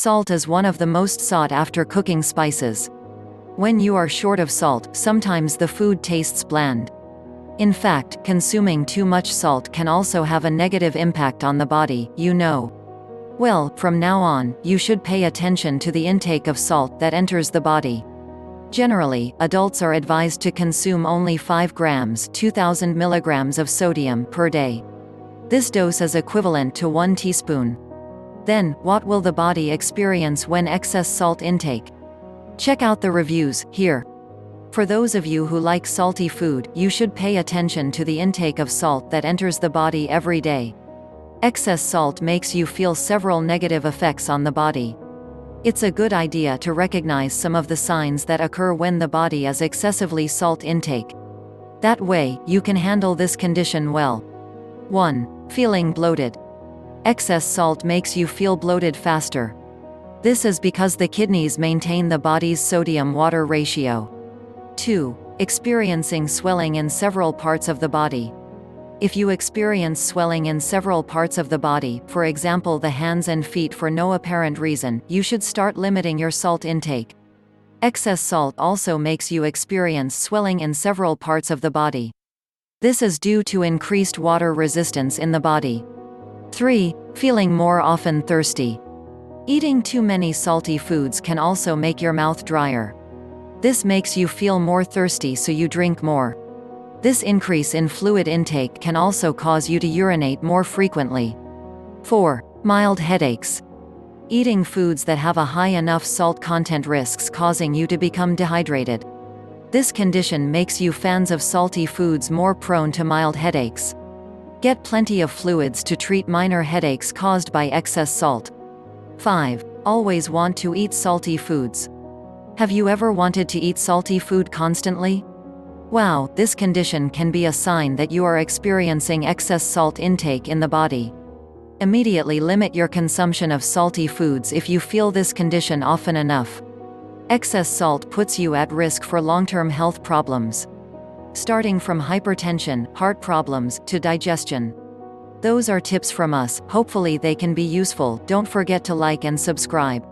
Salt is one of the most sought-after cooking spices. When you are short of salt, sometimes the food tastes bland. In fact, consuming too much salt can also have a negative impact on the body, you know. Well, from now on, you should pay attention to the intake of salt that enters the body. Generally, adults are advised to consume only 5 grams 2,000 milligrams of sodium per day. This dose is equivalent to 1 teaspoon. Then, what will the body experience when excess salt intake? Check out the reviews, here. For those of you who like salty food, you should pay attention to the intake of salt that enters the body every day. Excess salt makes you feel several negative effects on the body. It's a good idea to recognize some of the signs that occur when the body is excessively salt intake. That way, you can handle this condition well. 1. Feeling bloated. Excess salt makes you feel bloated faster. This is because the kidneys maintain the body's sodium-water ratio. 2. Experiencing swelling in several parts of the body. If you experience swelling in several parts of the body, for example the hands and feet for no apparent reason, you should start limiting your salt intake. Excess salt also makes you experience swelling in several parts of the body. This is due to increased water resistance in the body. 3. Feeling more often thirsty. Eating too many salty foods can also make your mouth drier. This makes you feel more thirsty, so you drink more. This increase in fluid intake can also cause you to urinate more frequently. 4. Mild headaches. Eating foods that have a high enough salt content risks causing you to become dehydrated. This condition makes you fans of salty foods more prone to mild headaches. Get plenty of fluids to treat minor headaches caused by excess salt. 5. Always want to eat salty foods. Have you ever wanted to eat salty food constantly? Wow, this condition can be a sign that you are experiencing excess salt intake in the body. Immediately limit your consumption of salty foods if you feel this condition often enough. Excess salt puts you at risk for long-term health problems, starting from hypertension, heart problems, to digestion. Those are tips from us, hopefully they can be useful. Don't forget to like and subscribe.